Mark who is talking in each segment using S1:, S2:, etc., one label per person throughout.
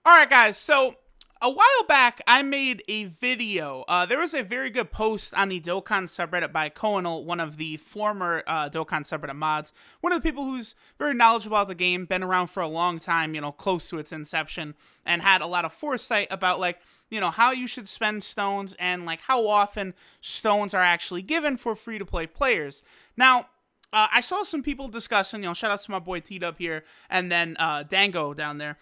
S1: Alright guys, so a while back I made a video. There was a very good post on the Dokkan subreddit by Koenal, one of the former Dokkan subreddit mods. One of the people who's very knowledgeable about the game, been around for a long time, close to its inception, and had a lot of foresight about how you should spend stones and how often stones are actually given for free-to-play players. Now, I saw some people discussing, shout out to my boy T-Dub here, and then Dango down there.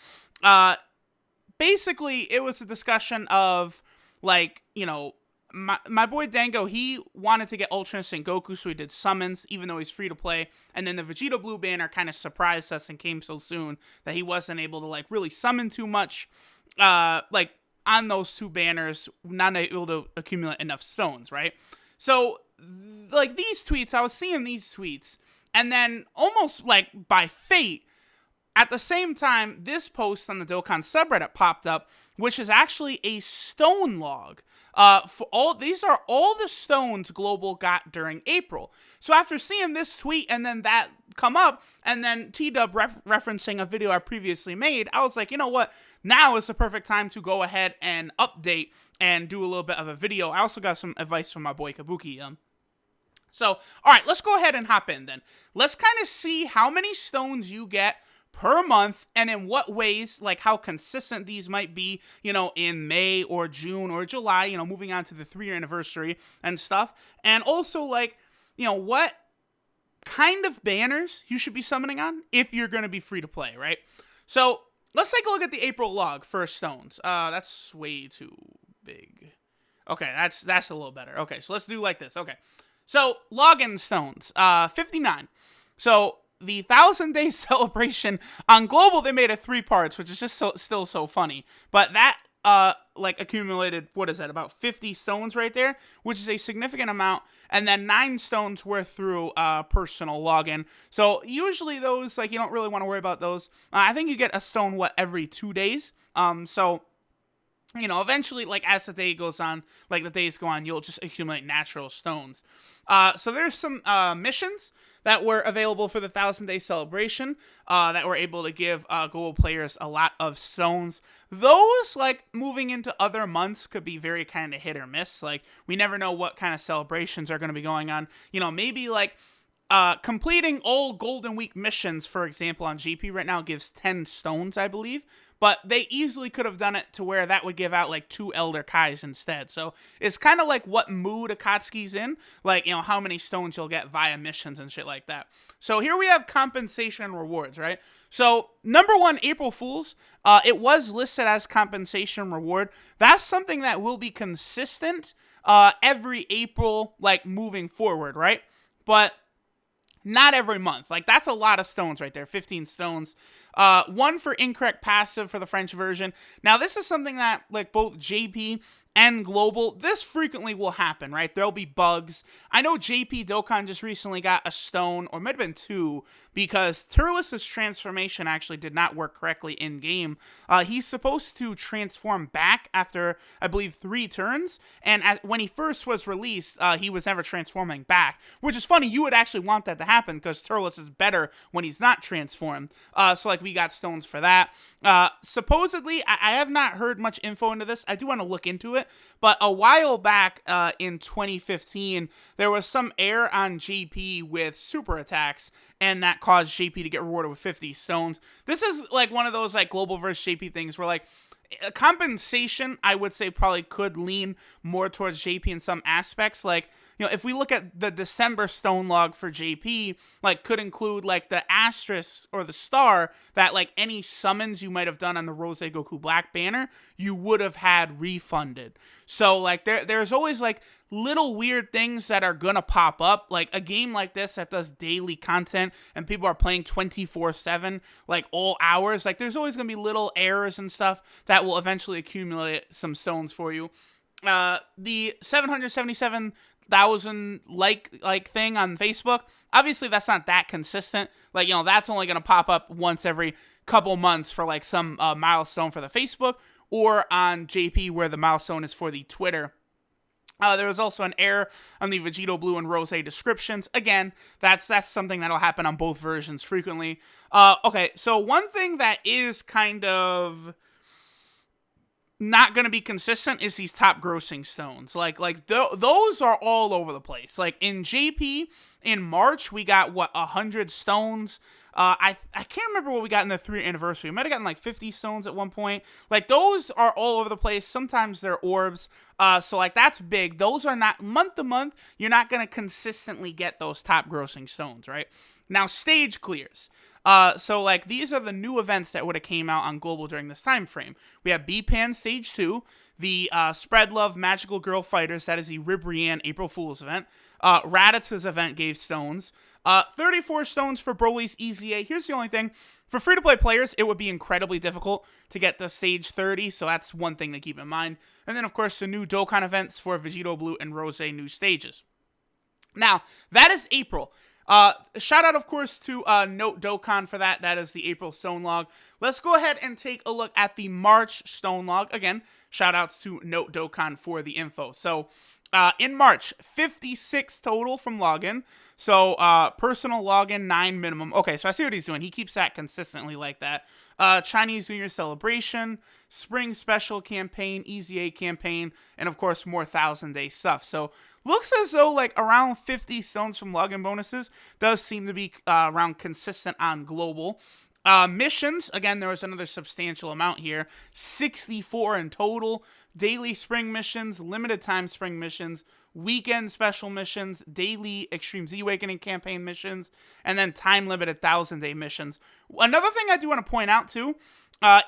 S1: Basically, it was a discussion of, my boy Dango, he wanted to get Ultra Instinct Goku, so he did summons, even though he's free to play, and then the Vegeta Blue banner kind of surprised us and came so soon that he wasn't able to, really summon too much, on those two banners, not able to accumulate enough stones, right? So, these tweets, I was seeing these tweets, and then almost, by fate, at the same time, this post on the Dokkan subreddit popped up, which is actually a stone log. These are all the stones Global got during April. So after seeing this tweet and then that come up, and then T-Dub referencing a video I previously made, I was like, you know what? Now is the perfect time to go ahead and update and do a little bit of a video. I also got some advice from my boy Kabuki. So, alright, let's go ahead and hop in then. Let's kind of see how many stones you get per month, and in what ways, how consistent these might be, in May or June or July, moving on to the 3-year anniversary and stuff. And also, what kind of banners you should be summoning on if you're going to be free to play, right? So, let's take a look at the April log for stones. That's way too big. Okay, that's a little better. Okay, so let's do like this. Okay, so login stones, 59. So, the 1,000-day celebration on Global, they made it 3 parts, which is just still so funny. But that, accumulated, what is that, about 50 stones right there, which is a significant amount. And then 9 stones were through personal login. So usually those, you don't really want to worry about those. I think you get a stone, every 2 days. So, eventually, as the day goes on, the days go on, you'll just accumulate natural stones. So there's some missions that were available for the 1,000-day celebration that were able to give global players a lot of stones. Those, moving into other months could be very kind of hit or miss. We never know what kind of celebrations are going to be going on. Maybe, completing all Golden Week missions, for example, on GP right now gives 10 stones, I believe. But they easily could have done it to where that would give out 2 Elder Kais instead. So it's kind of what mood Akatsuki's in. How many stones you'll get via missions and shit like that. So here we have compensation and rewards, right? So number 1, April Fools. It was listed as compensation reward. That's something that will be consistent every April, moving forward, right? But not every month. That's a lot of stones right there. 15 stones. 1 for incorrect passive for the French version. Now, this is something that, both JP and Global, this frequently will happen, right? There'll be bugs. I know JP Dokkan just recently got a stone, or might have been 2, because Turles' transformation actually did not work correctly in-game. He's supposed to transform back after, I believe, 3 turns, and when he first was released, he was never transforming back, which is funny. You would actually want that to happen, because Turles is better when he's not transformed. So, we got stones for that. Supposedly, I have not heard much info into this. I do want to look into it. But a while back in 2015, there was some error on JP with super attacks, and that caused JP to get rewarded with 50 stones. This is one of those Global versus JP things where compensation, I would say, probably could lean more towards JP in some aspects. If we look at the December stone log for JP, could include, the asterisk or the star that, any summons you might have done on the Rose Goku Black banner, you would have had refunded. So, there's always, little weird things that are gonna pop up. A game like this that does daily content and people are playing 24/7, all hours, there's always gonna be little errors and stuff that will eventually accumulate some stones for you. The 777,000 thing on Facebook, obviously that's not that consistent. That's only gonna pop up once every couple months for some milestone for the Facebook, or on JP where the milestone is for the Twitter. There was also an error on the Vegito Blue and Rose descriptions. Again, that's something that'll happen on both versions frequently. Okay, so one thing that is kind of not going to be consistent is these top grossing stones. Those are all over the place. Like in JP in March, we got 100 stones. I can't remember what we got in the 3rd anniversary. We might have gotten like 50 stones at one point. Like those are all over the place. Sometimes they're orbs. So like that's big. Those are not month to month. You're not going to consistently get those top grossing stones, right? Now stage clears. So like these are the new events that would have came out on Global during this time frame. We have B-Pan Stage 2, the Spread Love Magical Girl Fighters, that is the Ribrianne April Fool's event. Raditz' event gave stones. 34 stones for Broly's EZA. Here's the only thing. For free-to-play players, it would be incredibly difficult to get to stage 30, so that's one thing to keep in mind. And then, of course, the new Dokkan events for Vegito Blue and Rose new stages. Now, that is April. Shout out, of course, to Note Dokkan for that. That is the April stone log. Let's go ahead and take a look at the March stone log. Again, shout outs to Note Dokkan for the info. So, in March, 56 total from login. So, personal login, 9 minimum. Okay, so I see what he's doing. He keeps that consistently like that. Chinese New Year celebration, Spring Special campaign, EZA campaign, and of course, more 1,000-day stuff. So, looks as though like around 50 stones from login bonuses does seem to be around consistent on Global. Missions, again, there was another substantial amount here. 64 in total. Daily spring missions, limited time spring missions, weekend special missions, daily Extreme Z Awakening campaign missions, and then time limited 1,000-day missions. Another thing I do want to point out too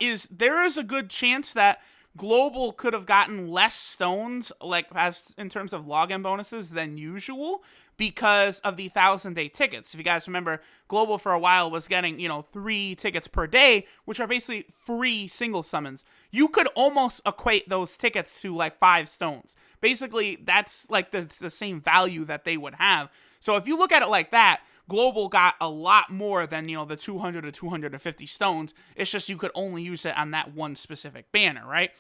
S1: is there is a good chance that Global could have gotten less stones, like as in terms of login bonuses, than usual because of the 1,000-day tickets. If you guys remember, Global for a while was getting 3 tickets per day, which are basically free single summons. You could almost equate those tickets to like 5 stones. Basically, that's like the same value that they would have. So if you look at it like that, Global got a lot more than, the 200 to 250 stones. It's just you could only use it on that one specific banner, right?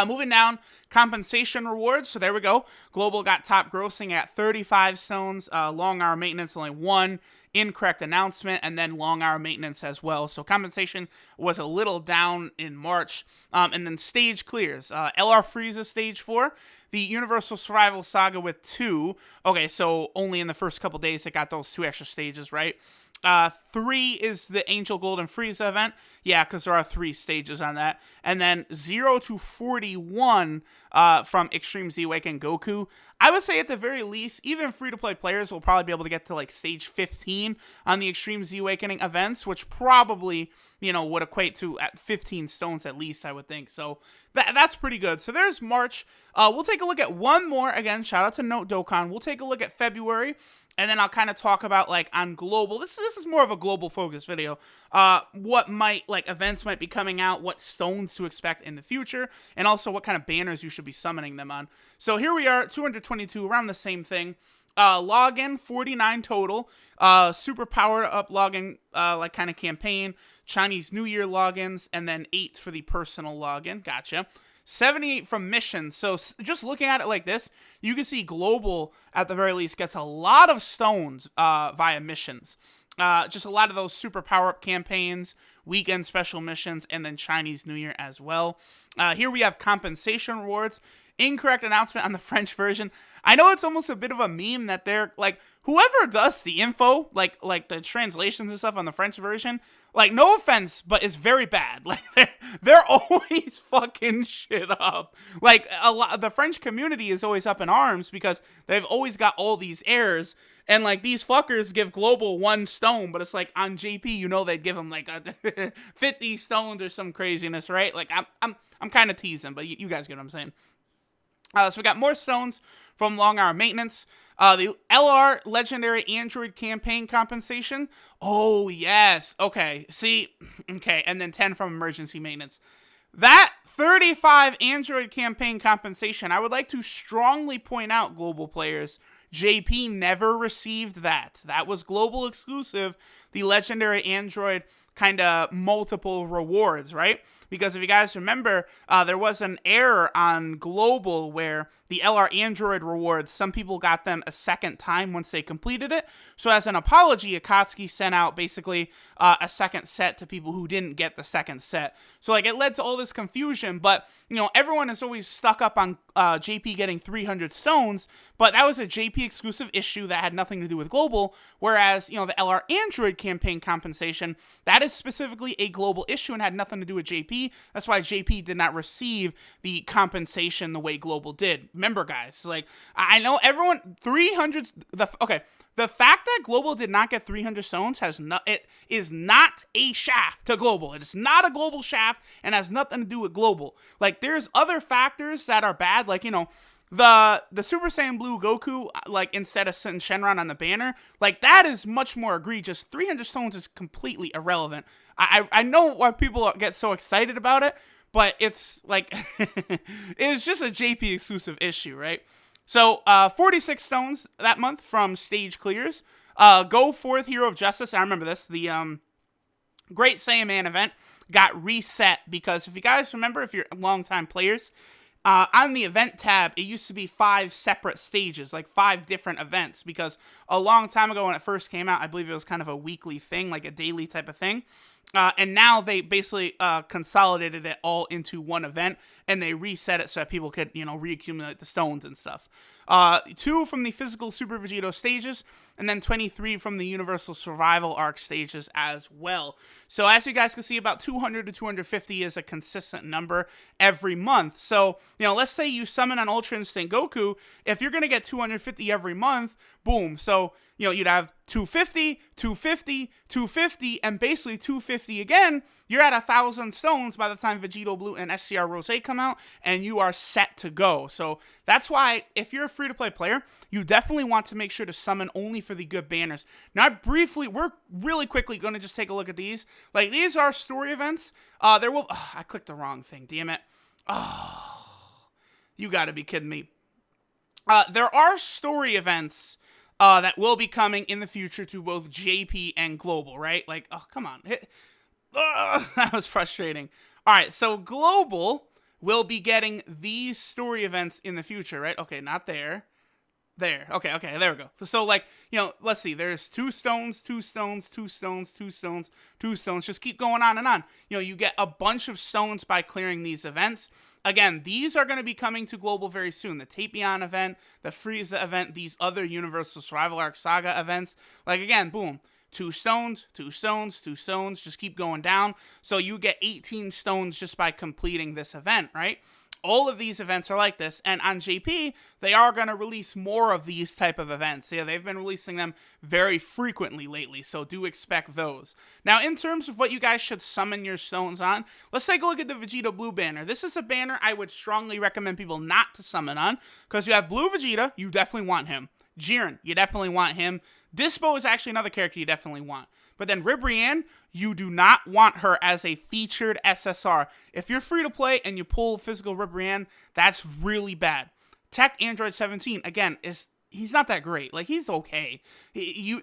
S1: Moving down, compensation rewards. So there we go. Global got top grossing at 35 stones. Long hour maintenance, only 1. Incorrect announcement, and then long hour maintenance as well. So compensation was a little down in March. And then stage clears. LR Frieza stage 4. The Universal Survival Saga with 2. Okay, so only in the first couple days it got those 2 extra stages, right? 3 is the Angel Golden Frieza event. Yeah, because there are 3 stages on that. And then 0 to 41 from Extreme Z Awakening Goku. I would say at the very least, even free-to-play players will probably be able to get to like stage 15 on the Extreme Z Awakening events, which probably, would equate to at 15 stones at least, I would think. So that's pretty good. So there's March. We'll take a look at one more. Again, shout out to Note Dokkan. We'll take a look at February. And then I'll kind of talk about like on Global. This is more of a global focus video. What events might be coming out, what stones to expect in the future, and also what kind of banners you should be summoning them on. So here we are, 222, around the same thing. Login, 49 total. Super powered up login kind of campaign. Chinese New Year logins, and then 8 for the personal login. Gotcha. 78 from missions. So just looking at it like this, you can see Global, at the very least, gets a lot of stones via missions. Just a lot of those super power-up campaigns, weekend special missions, and then Chinese New Year as well. Here we have compensation rewards. Incorrect announcement on the French version. I know it's almost a bit of a meme that they're, whoever does the info, like the translations and stuff on the French version, no offense, but it's very bad. They're always fucking shit up. The French community is always up in arms because they've always got all these errors. And, these fuckers give Global 1 stone, but it's on JP, they'd give them, 50 stones or some craziness, right? I'm kind of teasing, but you guys get what I'm saying. So we got more stones from long hour maintenance. The LR Legendary Android campaign compensation. Oh, yes. Okay. See? Okay. And then 10 from emergency maintenance. That 35 Android campaign compensation, I would like to strongly point out, Global players, JP never received that. That was Global exclusive. The Legendary Android kind of multiple rewards, right? Because if you guys remember, there was an error on Global where the LR Android rewards, some people got them a second time once they completed it. So as an apology, Akatsuki sent out basically a second set to people who didn't get the second set. So like it led to all this confusion, but you know, everyone is always stuck up on JP getting 300 stones, but that was a JP exclusive issue that had nothing to do with Global, whereas, you know, the LR Android campaign compensation, that is specifically a Global issue and had nothing to do with JP. That's why JP did not receive the compensation the way Global did. Remember, guys, like, I know everyone, 300, the fact that Global did not get 300 stones it is not a shaft to Global. It is not a Global shaft and has nothing to do with Global. Like, there's other factors that are bad, like, you know, the Super Saiyan Blue Goku, like, instead of sitting Shenron on the banner, like, that is much more egregious. 300 stones is completely irrelevant. I know why people get so excited about it, but it's, like, it's just a JP exclusive issue, right? So, 46 stones that month from stage clears. Go Forth Hero of Justice, I remember this, the Great Saiyan Man event got reset because if you guys remember, if you're longtime players, on the event tab, it used to be 5 separate stages, like 5 different events, because a long time ago when it first came out, I believe it was kind of a weekly thing, like a daily type of thing. And now they basically consolidated it all into one event, and they reset it so that people could, you know, reaccumulate the stones and stuff. 2 from the physical Super Vegito stages, and then 23 from the Universal Survival Arc stages as well. So as you guys can see, about 200 to 250 is a consistent number every month. So, you know, let's say you summon on Ultra Instinct Goku, if you're going to get 250 every month, boom. So, you know, you'd have 250, 250, 250, and basically 250 again. You're at 1,000 stones by the time Vegito Blue and SCR Rose come out, and you are set to go. So that's why, if you're a free-to-play player, you definitely want to make sure to summon only for the good banners. Now, we're really quickly going to just take a look at these. Like, these are story events. I clicked the wrong thing, damn it. Oh, you gotta be kidding me. There are story events that will be coming in the future to both JP and Global, right? Like, oh, come on. That was frustrating. All right, so Global will be getting these story events in the future, right? Okay, not there. There. Okay, there we go. So, like, you know, let's see. There's 2 stones, 2 stones, 2 stones, 2 stones, 2 stones. Just keep going on and on. You know, you get a bunch of stones by clearing these events. Again, these are going to be coming to Global very soon. The Tapion event, the Frieza event, these other Universal Survival Arc Saga events. Like, again, boom. 2 stones, 2 stones, 2 stones. Just keep going down. So you get 18 stones just by completing this event, right? All of these events are like this, and on JP, they are going to release more of these type of events. Yeah, they've been releasing them very frequently lately, so do expect those. Now, in terms of what you guys should summon your stones on, let's take a look at the Vegeta Blue banner. This is a banner I would strongly recommend people not to summon on, because you have Blue Vegeta, you definitely want him. Jiren, you definitely want him. Dispo is actually another character you definitely want. But then Ribrianne, you do not want her as a featured SSR. If you're free to play and you pull physical Ribrianne, that's really bad. Tech Android 17, again, he's not that great. Like, he's okay.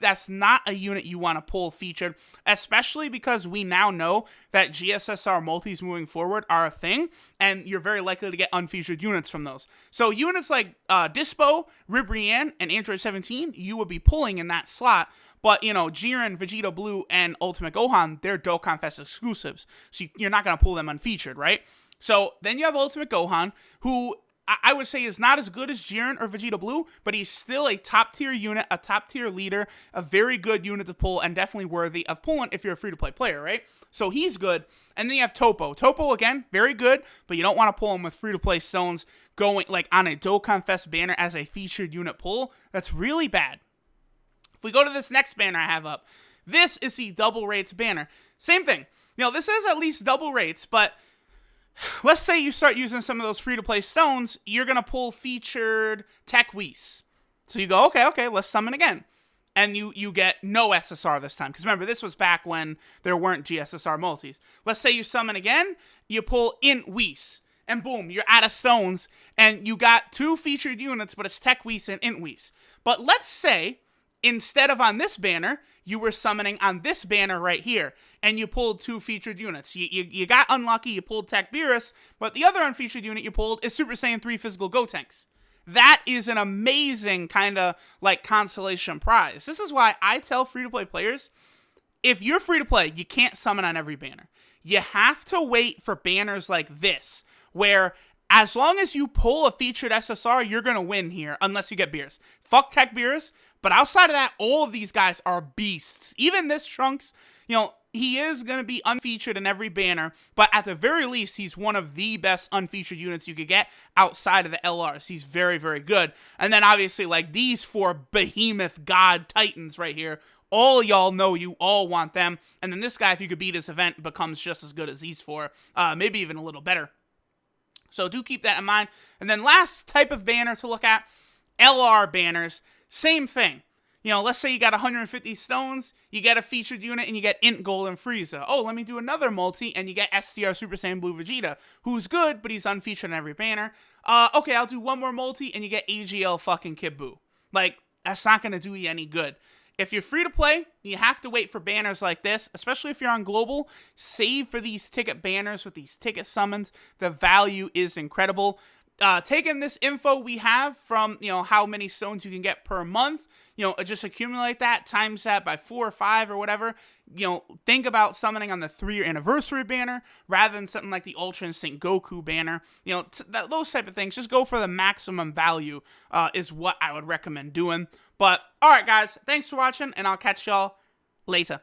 S1: That's not a unit you want to pull featured, especially because we now know that GSSR multis moving forward are a thing, and you're very likely to get unfeatured units from those. So units like Dispo, Ribrianne, and Android 17, you would be pulling in that slot. But, you know, Jiren, Vegeta Blue, and Ultimate Gohan, they're Dokkan Fest exclusives. So you're not going to pull them unfeatured, right? So then you have Ultimate Gohan, who I would say is not as good as Jiren or Vegeta Blue, but he's still a top-tier unit, a top-tier leader, a very good unit to pull, and definitely worthy of pulling if you're a free-to-play player, right? So he's good. And then you have Topo. Topo, again, very good, but you don't want to pull him with free-to-play stones going, like, on a Dokkan Fest banner as a featured unit pull. That's really bad. If we go to this next banner I have up, this is the double rates banner. Same thing. You know, this is at least double rates, but let's say you start using some of those free-to-play stones, you're going to pull featured Tech Whis. So you go, okay, let's summon again. And you get no SSR this time. Because remember, this was back when there weren't GSSR multis. Let's say you summon again, you pull Int Whis. And boom, you're out of stones, and you got 2 featured units, but it's Tech Whis and Int Whis. But let's say Instead of on this banner, you were summoning on this banner right here, and you pulled 2 featured units. You got unlucky, you pulled Tech Beerus, but the other unfeatured unit you pulled is Super Saiyan 3 Physical Gotenks. That is an amazing kind of like consolation prize. This is why I tell free-to-play players, if you're free-to-play, you can't summon on every banner. You have to wait for banners like this, where as long as you pull a featured SSR, you're going to win here, unless you get Beerus. Fuck Tech Beerus, but outside of that, all of these guys are beasts. Even this Trunks, he is going to be unfeatured in every banner, but at the very least, he's one of the best unfeatured units you could get outside of the LRs. He's very, very good. And then obviously, like these 4 behemoth god titans right here, all y'all know you all want them. And then this guy, if you could beat his event, becomes just as good as these 4, maybe even a little better. So do keep that in mind. And then last type of banner to look at, LR banners. Same thing. Let's say you got 150 stones, you get a featured unit, and you get Int Gold and Frieza. Oh, let me do another multi, and you get STR Super Saiyan Blue Vegeta, who's good, but he's unfeatured in every banner. Okay, I'll do one more multi, and you get AGL fucking Kid Buu. Like, that's not going to do you any good. If you're free to play, you have to wait for banners like this, especially if you're on global. Save for these ticket banners with these ticket summons. The value is incredible. Taking this info we have from, how many stones you can get per month, just accumulate that, times that by 4 or 5 or whatever. Think about summoning on the 3-year anniversary banner rather than something like the Ultra Instinct Goku banner. Those type of things. Just go for the maximum value is what I would recommend doing. But, alright guys, thanks for watching, and I'll catch y'all later.